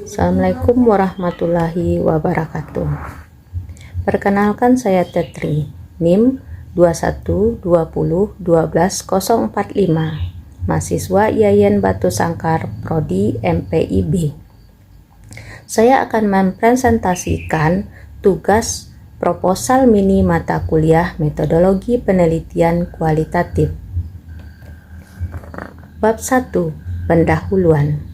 Assalamualaikum warahmatullahi wabarakatuh. Perkenalkan, saya Tetri, NIM 2120121045, mahasiswa IAIN Batu Sangkar, Prodi MPIB. Saya akan mempresentasikan tugas proposal mini mata kuliah metodologi penelitian kualitatif. Bab 1. Pendahuluan.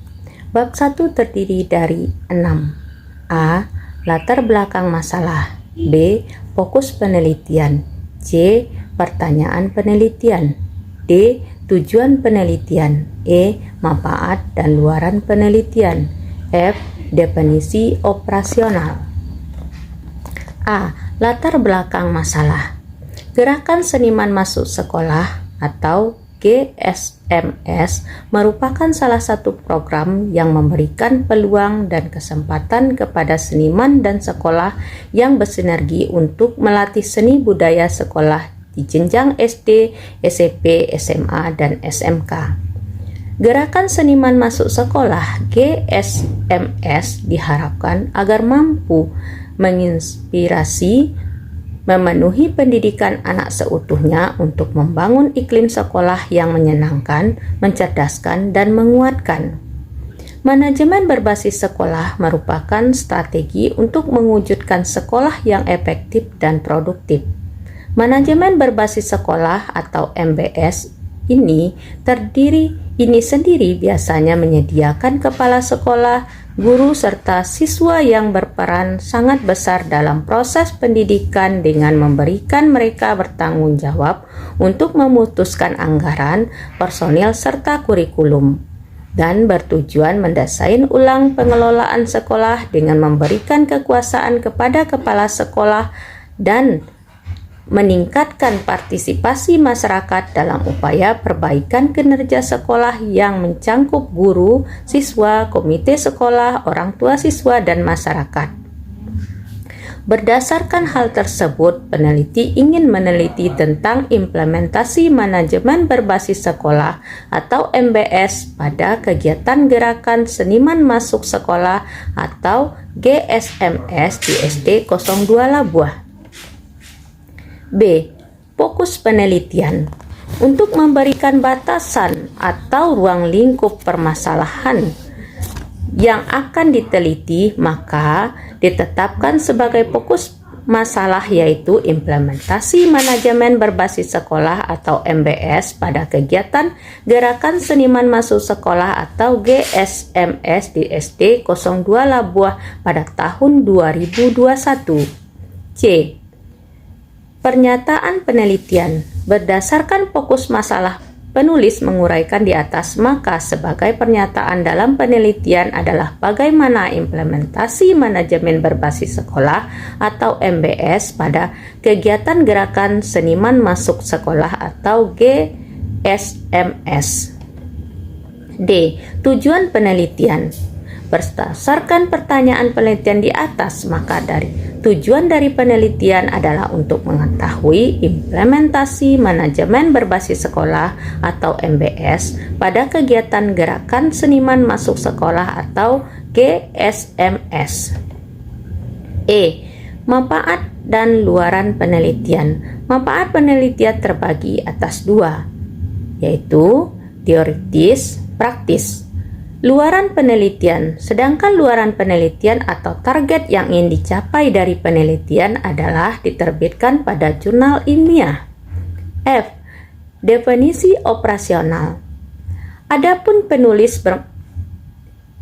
Bab 1 terdiri dari 6. A. Latar belakang masalah. B. Fokus penelitian. C. Pertanyaan penelitian. D. Tujuan penelitian. E. Manfaat dan luaran penelitian. F. Definisi operasional. A. Latar belakang masalah. Gerakan Seniman Masuk Sekolah atau GSMS merupakan salah satu program yang memberikan peluang dan kesempatan kepada seniman dan sekolah yang bersinergi untuk melatih seni budaya sekolah di jenjang SD, SMP, SMA, dan SMK. Gerakan Seniman Masuk Sekolah GSMS diharapkan agar mampu menginspirasi, memenuhi pendidikan anak seutuhnya untuk membangun iklim sekolah yang menyenangkan, mencerdaskan, dan menguatkan. Manajemen berbasis sekolah merupakan strategi untuk mewujudkan sekolah yang efektif dan produktif. Manajemen berbasis sekolah atau MBS ini sendiri biasanya menyediakan kepala sekolah, guru, serta siswa yang berperan sangat besar dalam proses pendidikan dengan memberikan mereka bertanggung jawab untuk memutuskan anggaran, personil, serta kurikulum, dan bertujuan mendesain ulang pengelolaan sekolah dengan memberikan kekuasaan kepada kepala sekolah dan meningkatkan partisipasi masyarakat dalam upaya perbaikan kinerja sekolah yang mencangkup guru, siswa, komite sekolah, orang tua siswa, dan masyarakat. Berdasarkan hal tersebut, peneliti ingin meneliti tentang implementasi manajemen berbasis sekolah atau MBS pada kegiatan Gerakan Seniman Masuk Sekolah atau GSMS di SD 02 Labuah. B. Fokus penelitian. Untuk memberikan batasan atau ruang lingkup permasalahan yang akan diteliti, maka ditetapkan sebagai fokus masalah yaitu implementasi manajemen berbasis sekolah atau MBS pada kegiatan Gerakan Seniman Masuk Sekolah atau GSMS di SD 02 Labuah pada tahun 2021. C. Pernyataan penelitian. Berdasarkan fokus masalah penulis menguraikan di atas, maka sebagai pernyataan dalam penelitian adalah bagaimana implementasi manajemen berbasis sekolah atau MBS pada kegiatan Gerakan Seniman Masuk Sekolah atau GSMS. D. Tujuan penelitian. Berdasarkan pertanyaan penelitian di atas, maka tujuan dari penelitian adalah untuk mengetahui implementasi manajemen berbasis sekolah atau MBS pada kegiatan Gerakan Seniman Masuk Sekolah atau GSMS. E. Manfaat dan luaran penelitian. Manfaat penelitian terbagi atas dua, yaitu teoritis, praktis. Luaran penelitian. Sedangkan luaran penelitian atau target yang ingin dicapai dari penelitian adalah diterbitkan pada jurnal ilmiah. F. Definisi operasional. Adapun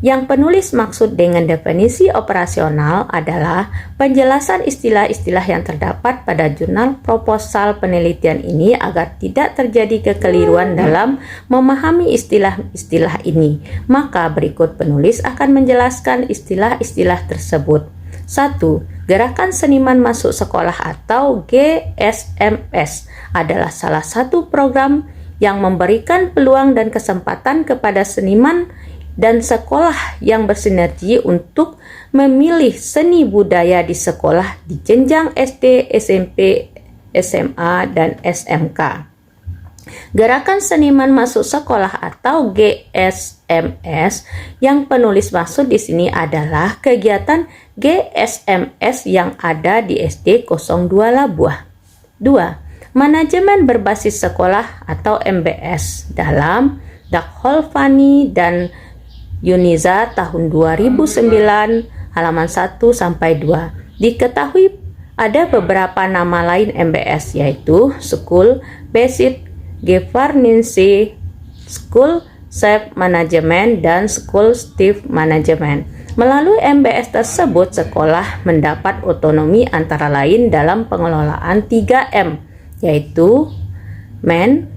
yang penulis maksud dengan definisi operasional adalah penjelasan istilah-istilah yang terdapat pada jurnal proposal penelitian ini agar tidak terjadi kekeliruan dalam memahami istilah-istilah ini. Maka berikut penulis akan menjelaskan istilah-istilah tersebut. 1. Gerakan Seniman Masuk Sekolah atau GSMS adalah salah satu program yang memberikan peluang dan kesempatan kepada seniman dan sekolah yang bersinergi untuk memilih seni budaya di sekolah di jenjang SD, SMP, SMA, dan SMK. Gerakan Seniman Masuk Sekolah atau GSMS yang penulis maksud di sini adalah kegiatan GSMS yang ada di SD 02 Labuah. 2. Manajemen berbasis sekolah atau MBS dalam Dakholvani dan Yuniza tahun 2009 halaman 1 sampai 2. Diketahui ada beberapa nama lain MBS yaitu School Basic Governance, School Safe Management, dan School Stiff Management. Melalui MBS tersebut, sekolah mendapat otonomi antara lain dalam pengelolaan 3M, yaitu Man,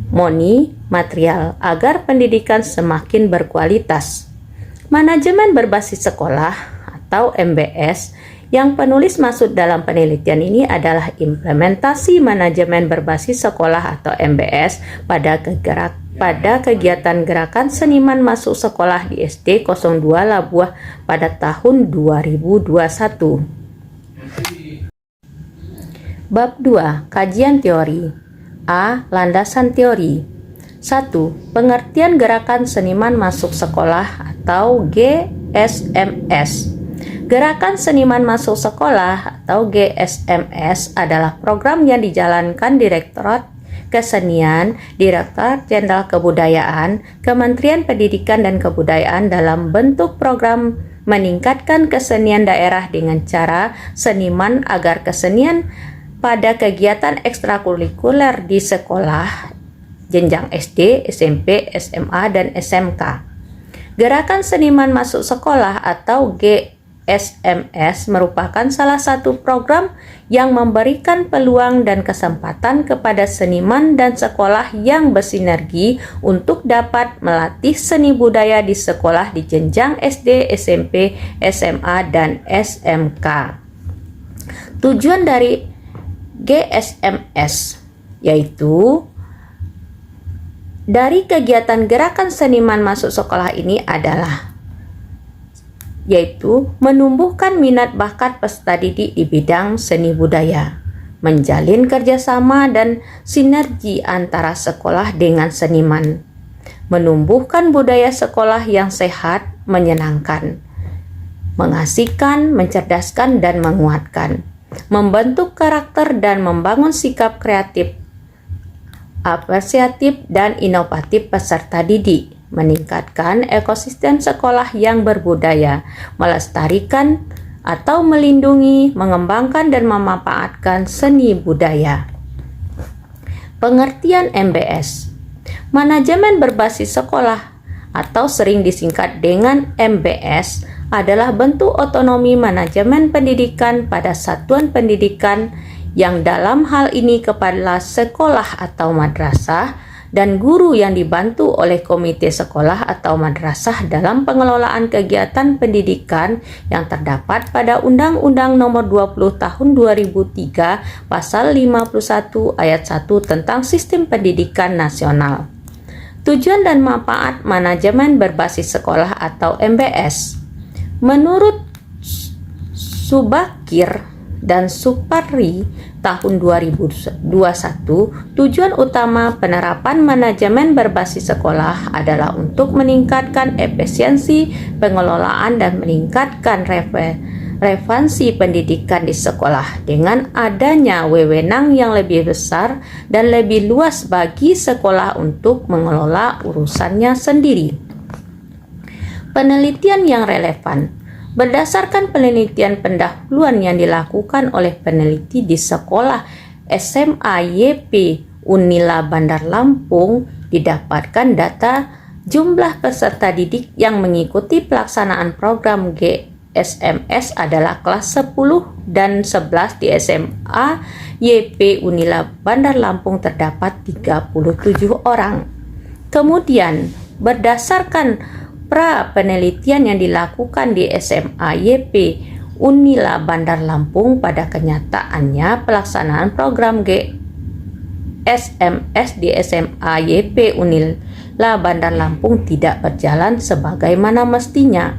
Money, Material, agar pendidikan semakin berkualitas. Manajemen berbasis sekolah atau MBS yang penulis maksud dalam penelitian ini adalah implementasi manajemen berbasis sekolah atau MBS pada kegiatan gerakan seniman masuk sekolah di SD 02 Labuah pada tahun 2021. Bab 2. Kajian teori. A. Landasan teori. 1. Pengertian gerakan seniman masuk sekolah atau GSMS. Gerakan Seniman Masuk Sekolah atau GSMS adalah program yang dijalankan Direktorat Kesenian, Direktorat Jenderal Kebudayaan, Kementerian Pendidikan dan Kebudayaan dalam bentuk program meningkatkan kesenian daerah dengan cara seniman agar kesenian pada kegiatan ekstrakurikuler di sekolah jenjang SD, SMP, SMA, dan SMK. Gerakan Seniman Masuk Sekolah atau GSMS merupakan salah satu program yang memberikan peluang dan kesempatan kepada seniman dan sekolah yang bersinergi untuk dapat melatih seni budaya di sekolah di jenjang SD, SMP, SMA, dan SMK. Tujuan dari GSMS yaitu dari kegiatan gerakan seniman masuk sekolah ini adalah yaitu menumbuhkan minat bakat peserta didik di bidang seni budaya, menjalin kerjasama dan sinergi antara sekolah dengan seniman, menumbuhkan budaya sekolah yang sehat, menyenangkan, mengasihkan, mencerdaskan, dan menguatkan, membentuk karakter dan membangun sikap kreatif, apresiatif, dan inovatif peserta didik, meningkatkan ekosistem sekolah yang berbudaya, melestarikan atau melindungi, mengembangkan dan memanfaatkan seni budaya. Pengertian MBS. Manajemen berbasis sekolah atau sering disingkat dengan MBS adalah bentuk otonomi manajemen pendidikan pada satuan pendidikan yang dalam hal ini kepala sekolah atau madrasah dan guru yang dibantu oleh komite sekolah atau madrasah dalam pengelolaan kegiatan pendidikan yang terdapat pada Undang-Undang Nomor 20 Tahun 2003 Pasal 51 Ayat 1 tentang Sistem Pendidikan Nasional. Tujuan dan manfaat manajemen berbasis sekolah atau MBS. Menurut Subakir dan Supari tahun 2021, tujuan utama penerapan manajemen berbasis sekolah adalah untuk meningkatkan efisiensi pengelolaan dan meningkatkan relevansi pendidikan di sekolah dengan adanya wewenang yang lebih besar dan lebih luas bagi sekolah untuk mengelola urusannya sendiri. Penelitian yang relevan. Berdasarkan penelitian pendahuluan yang dilakukan oleh peneliti di sekolah SMA YP Unila Bandar Lampung, didapatkan data jumlah peserta didik yang mengikuti pelaksanaan program GSMS adalah kelas 10 dan 11 di SMA YP Unila Bandar Lampung terdapat 37 orang. Kemudian, berdasarkan penelitian yang dilakukan di SMA YP Unila Bandar Lampung, pada kenyataannya pelaksanaan program GSMS di SMA YP Unila Bandar Lampung tidak berjalan sebagaimana mestinya.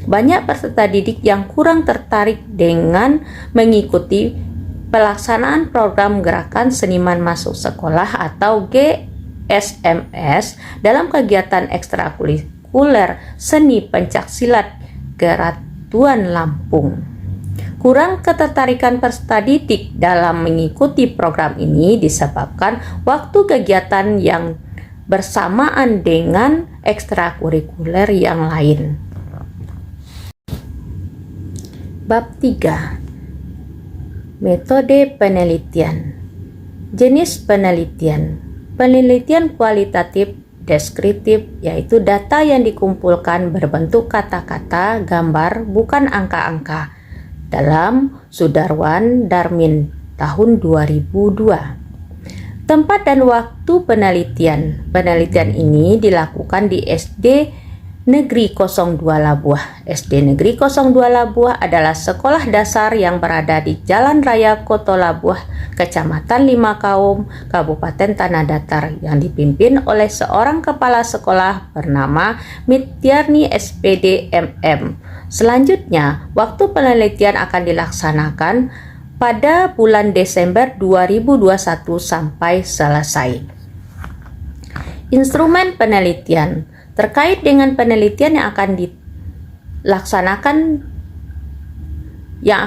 Banyak peserta didik yang kurang tertarik dengan mengikuti pelaksanaan program gerakan seniman masuk sekolah atau GSMS GSMS dalam kegiatan ekstrakurikuler seni pencaksilat Keratuan Lampung. Kurang ketertarikan peserta didik dalam mengikuti program ini disebabkan waktu kegiatan yang bersamaan dengan ekstrakurikuler yang lain. Bab 3. Metode penelitian. Jenis penelitian. Penelitian kualitatif deskriptif, yaitu data yang dikumpulkan berbentuk kata-kata, gambar, bukan angka-angka, dalam Sudarwan Darmin tahun 2002. Tempat dan waktu penelitian. Penelitian ini dilakukan di SD Negeri 02 Labuah. SD Negeri 02 Labuah adalah sekolah dasar yang berada di Jalan Raya Kota Labuah, Kecamatan Limakaum, Kabupaten Tanah Datar, yang dipimpin oleh seorang kepala sekolah bernama Mityarni SPD MM. Selanjutnya, waktu penelitian akan dilaksanakan pada bulan Desember 2021 sampai selesai. Instrumen penelitian. Terkait dengan penelitian yang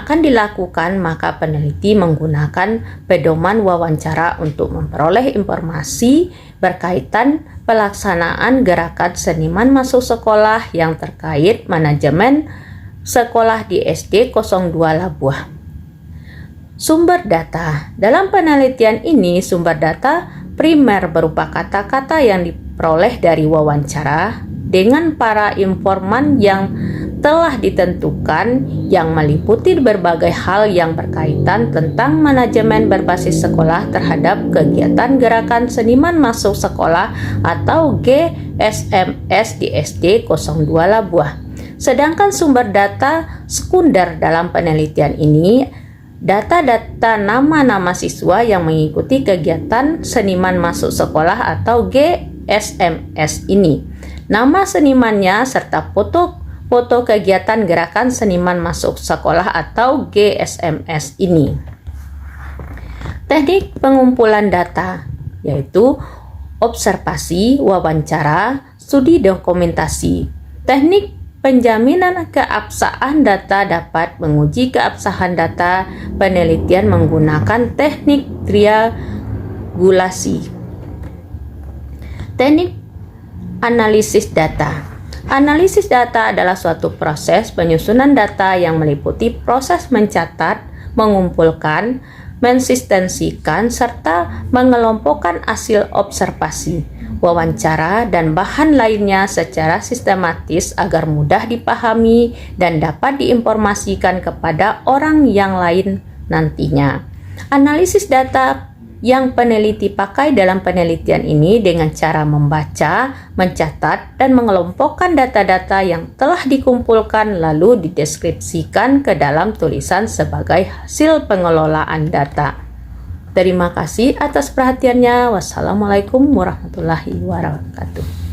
akan dilakukan, maka peneliti menggunakan pedoman wawancara untuk memperoleh informasi berkaitan pelaksanaan gerakan seniman masuk sekolah yang terkait manajemen sekolah di SD 02 Labuah. Sumber data. Dalam penelitian ini, sumber data primer berupa kata-kata yang diperoleh dari wawancara dengan para informan yang telah ditentukan, yang meliputi berbagai hal yang berkaitan tentang manajemen berbasis sekolah terhadap kegiatan gerakan seniman masuk sekolah atau GSMS di SD 02 Labuah. Sedangkan sumber data sekunder dalam penelitian ini, data-data nama-nama siswa yang mengikuti kegiatan seniman masuk sekolah atau GSMS ini, nama senimannya, serta foto kegiatan gerakan seniman masuk sekolah atau GSMS ini. Teknik pengumpulan data yaitu observasi, wawancara, studi dokumentasi. Teknik penjaminan keabsahan data dapat menguji keabsahan data penelitian menggunakan teknik triangulasi. Teknik analisis data. Analisis data adalah suatu proses penyusunan data yang meliputi proses mencatat, mengumpulkan, mensistensikan, serta mengelompokkan hasil observasi, wawancara, dan bahan lainnya secara sistematis agar mudah dipahami dan dapat diinformasikan kepada orang yang lain nantinya. Analisis data yang peneliti pakai dalam penelitian ini dengan cara membaca, mencatat, dan mengelompokkan data-data yang telah dikumpulkan lalu dideskripsikan ke dalam tulisan sebagai hasil pengelolaan data. Terima kasih atas perhatiannya. Wassalamualaikum warahmatullahi wabarakatuh.